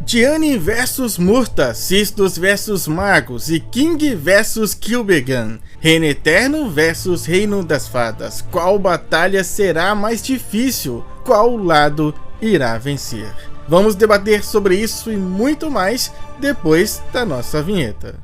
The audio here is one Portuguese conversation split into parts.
Diane vs Murta, Cistos vs Magos e King vs Kil'Beggan. Reino Eterno vs Reino das Fadas. Qual batalha será mais difícil? Qual lado irá vencer? Vamos debater sobre isso e muito mais depois da nossa vinheta.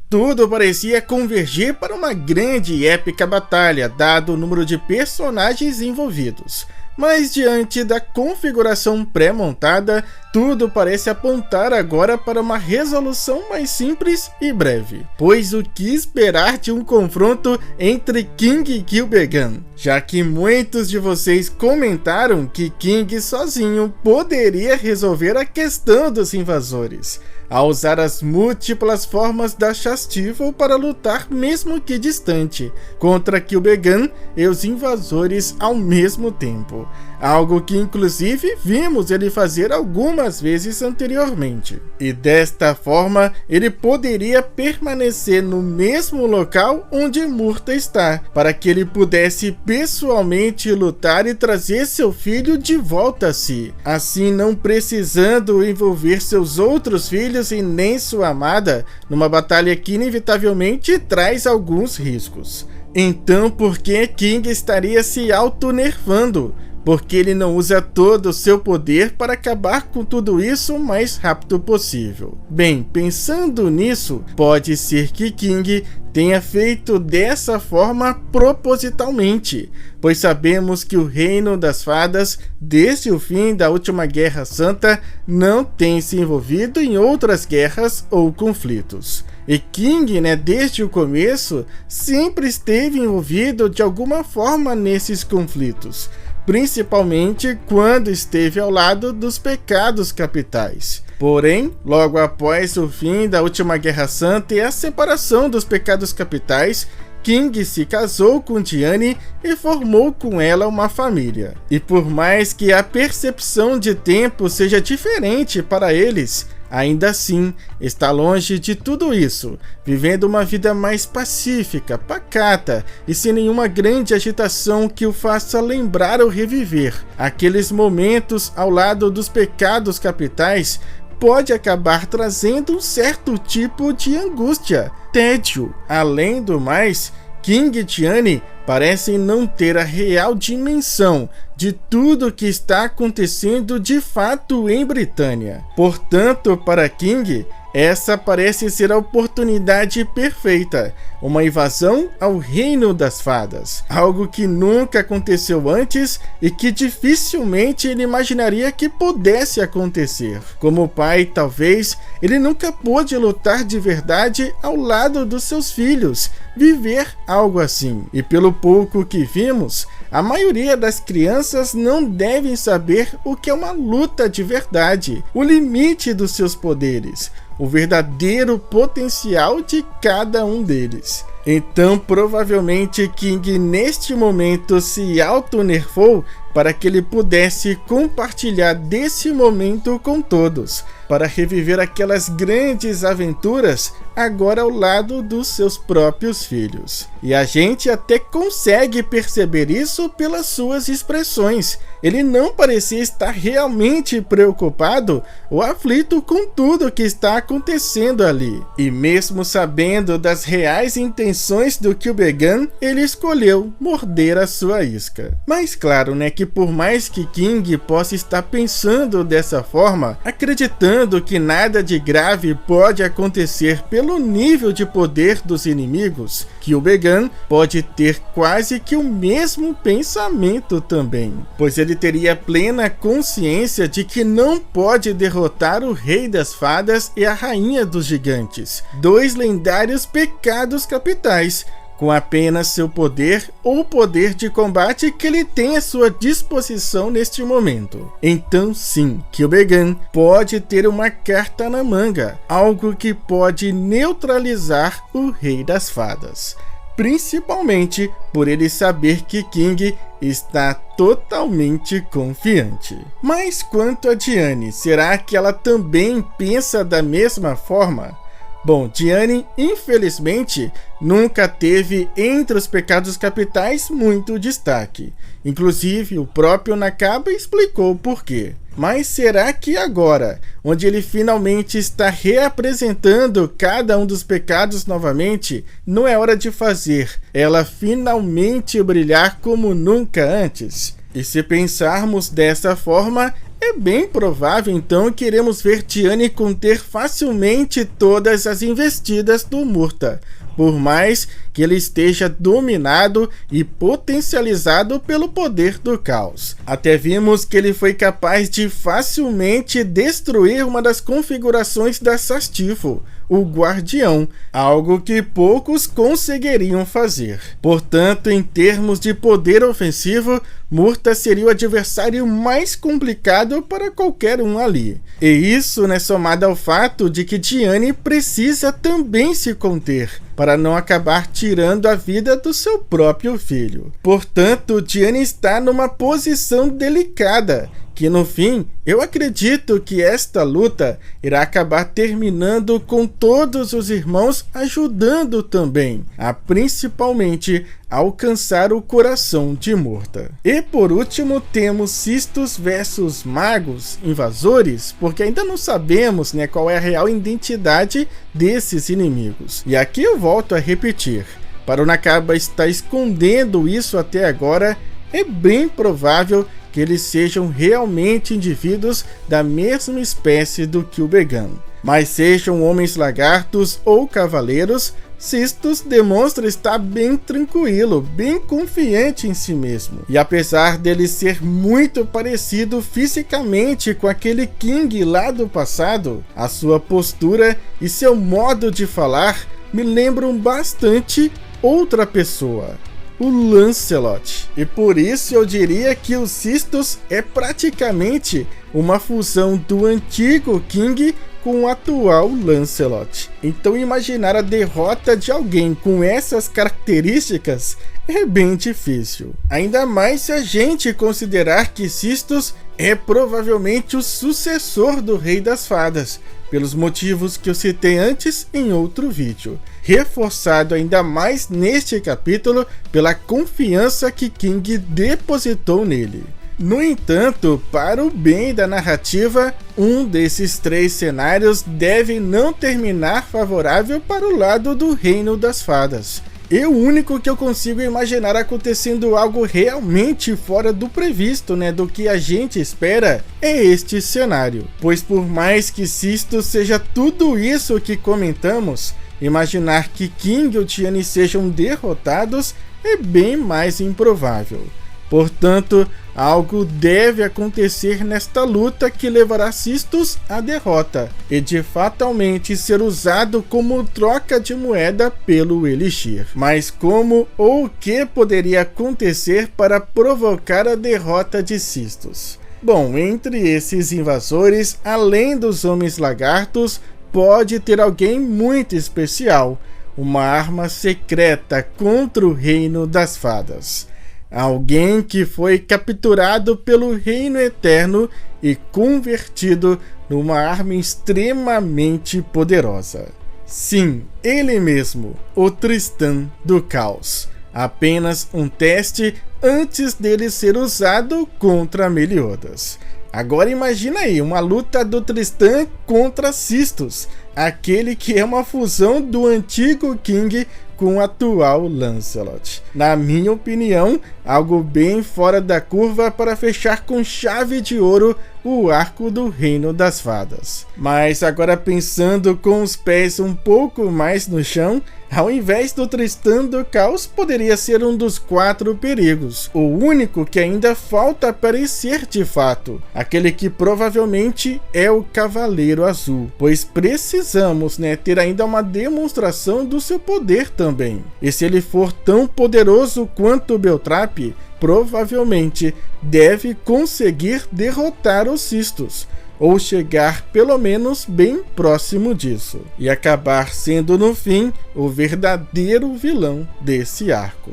Tudo parecia convergir para uma grande e épica batalha, dado o número de personagens envolvidos. Mas diante da configuração pré-montada, tudo parece apontar agora para uma resolução mais simples e breve. Pois o que esperar de um confronto entre King e Kil'Beggan? Já que muitos de vocês comentaram que King sozinho poderia resolver a questão dos invasores, ao usar as múltiplas formas da Shastival para lutar mesmo que distante, contra Kil'Beggan e os invasores ao mesmo tempo. Algo que inclusive vimos ele fazer algumas vezes anteriormente. E desta forma, ele poderia permanecer no mesmo local onde Murta está, para que ele pudesse pessoalmente lutar e trazer seu filho de volta a si, assim não precisando envolver seus outros filhos e nem sua amada numa batalha que inevitavelmente traz alguns riscos. Então por que King estaria se auto-nerfando? Porque ele não usa todo o seu poder para acabar com tudo isso o mais rápido possível. Bem, pensando nisso, pode ser que King tenha feito dessa forma propositalmente, pois sabemos que o Reino das Fadas, desde o fim da última Guerra Santa, não tem se envolvido em outras guerras ou conflitos. E King, desde o começo, sempre esteve envolvido de alguma forma nesses conflitos, principalmente quando esteve ao lado dos pecados capitais. Porém, logo após o fim da última Guerra Santa e a separação dos pecados capitais, King se casou com Diane e formou com ela uma família. E por mais que a percepção de tempo seja diferente para eles, ainda assim, está longe de tudo isso, vivendo uma vida mais pacífica, pacata e sem nenhuma grande agitação que o faça lembrar ou reviver aqueles momentos ao lado dos pecados capitais. Pode acabar trazendo um certo tipo de angústia, tédio. Além do mais, King e Diane parecem não ter a real dimensão de tudo que está acontecendo de fato em Britânia. Portanto, para King, essa parece ser a oportunidade perfeita, uma invasão ao Reino das Fadas, algo que nunca aconteceu antes e que dificilmente ele imaginaria que pudesse acontecer. Como pai, talvez, ele nunca pôde lutar de verdade ao lado dos seus filhos, viver algo assim. E pelo pouco que vimos, a maioria das crianças não devem saber o que é uma luta de verdade, o limite dos seus poderes, o verdadeiro potencial de cada um deles. Então provavelmente King neste momento se auto-nerfou para que ele pudesse compartilhar desse momento com todos, para reviver aquelas grandes aventuras agora ao lado dos seus próprios filhos. E a gente até consegue perceber isso pelas suas expressões. Ele não parecia estar realmente preocupado ou aflito com tudo que está acontecendo ali. E mesmo sabendo das reais intenções do Kil'Beggan, ele escolheu morder a sua isca. Mas claro, que por mais que King possa estar pensando dessa forma, acreditando que nada de grave pode acontecer pelo nível de poder dos inimigos, Kil'Beggan pode ter quase que o mesmo pensamento também, pois ele teria plena consciência de que não pode derrotar o Rei das Fadas e a Rainha dos Gigantes, dois lendários pecados capitais, com apenas seu poder ou poder de combate que ele tem à sua disposição neste momento. Então sim, Kil'Beggan pode ter uma carta na manga, algo que pode neutralizar o Rei das Fadas, principalmente por ele saber que King está totalmente confiante. Mas quanto a Diane, será que ela também pensa da mesma forma? Bom, Diane, infelizmente, nunca teve entre os pecados capitais muito destaque. Inclusive, o próprio Nakaba explicou o porquê. Mas será que agora, onde ele finalmente está reapresentando cada um dos pecados novamente, não é hora de fazer ela finalmente brilhar como nunca antes? E se pensarmos dessa forma, é bem provável então que iremos ver Diane conter facilmente todas as investidas do Murta, por mais que ele esteja dominado e potencializado pelo poder do caos. Até vimos que ele foi capaz de facilmente destruir uma das configurações da Sastifo, o Guardião, algo que poucos conseguiriam fazer. Portanto, em termos de poder ofensivo, Murta seria o adversário mais complicado para qualquer um ali. E isso, somado ao fato de que Diane precisa também se conter, para não acabar tirando a vida do seu próprio filho. Portanto, Diane está numa posição delicada, que no fim, eu acredito que esta luta irá acabar terminando com todos os irmãos ajudando também, a principalmente alcançar o coração de Murta. E por último temos Cistos versus Magos, invasores, porque ainda não sabemos qual é a real identidade desses inimigos. E aqui eu volto a repetir, para o Nakaba estar escondendo isso até agora, é bem provável que eles sejam realmente indivíduos da mesma espécie do Kyuubigan. Mas sejam homens lagartos ou cavaleiros, Cistos demonstra estar bem tranquilo, bem confiante em si mesmo. E apesar dele ser muito parecido fisicamente com aquele King lá do passado, a sua postura e seu modo de falar me lembram bastante outra pessoa, o Lancelot. E por isso eu diria que o Cistos é praticamente uma fusão do antigo King com o atual Lancelot. Então imaginar a derrota de alguém com essas características é bem difícil. Ainda mais se a gente considerar que Cistos é provavelmente o sucessor do Rei das Fadas, pelos motivos que eu citei antes em outro vídeo, reforçado ainda mais neste capítulo pela confiança que King depositou nele. No entanto, para o bem da narrativa, um desses três cenários deve não terminar favorável para o lado do Reino das Fadas. E o único que eu consigo imaginar acontecendo algo realmente fora do previsto, do que a gente espera, é este cenário. Pois por mais que Cistos seja tudo isso que comentamos, imaginar que King ou Diane sejam derrotados é bem mais improvável. Portanto, algo deve acontecer nesta luta que levará Cistos à derrota e de fatalmente ser usado como troca de moeda pelo Elixir. Mas como ou o que poderia acontecer para provocar a derrota de Cistos? Bom, entre esses invasores, além dos homens lagartos, pode ter alguém muito especial, uma arma secreta contra o Reino das Fadas. Alguém que foi capturado pelo Reino Eterno e convertido numa arma extremamente poderosa. Sim, ele mesmo, o Tristan do Caos. Apenas um teste antes dele ser usado contra Meliodas. Agora imagina aí, uma luta do Tristan contra Cistos, aquele que é uma fusão do antigo King com o atual Lancelot. Na minha opinião, algo bem fora da curva para fechar com chave de ouro o arco do Reino das Fadas. Mas agora pensando com os pés um pouco mais no chão, ao invés do Tristan do Caos, poderia ser um dos 4 perigos, o único que ainda falta aparecer de fato, aquele que provavelmente é o Cavaleiro Azul, pois precisamos ter ainda uma demonstração do seu poder também. E se ele for tão poderoso quanto o Beltrap, provavelmente deve conseguir derrotar os Cistos, ou chegar pelo menos bem próximo disso, e acabar sendo no fim o verdadeiro vilão desse arco.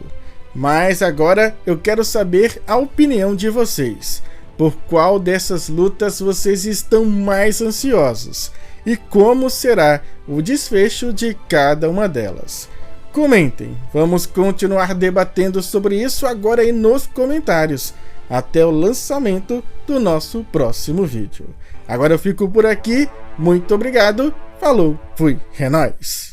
Mas agora eu quero saber a opinião de vocês. por qual dessas lutas vocês estão mais ansiosos e como será o desfecho de cada uma delas. Comentem, vamos continuar debatendo sobre isso agora aí nos comentários, até o lançamento do nosso próximo vídeo. Agora eu fico por aqui, muito obrigado, falou, fui, é nóis!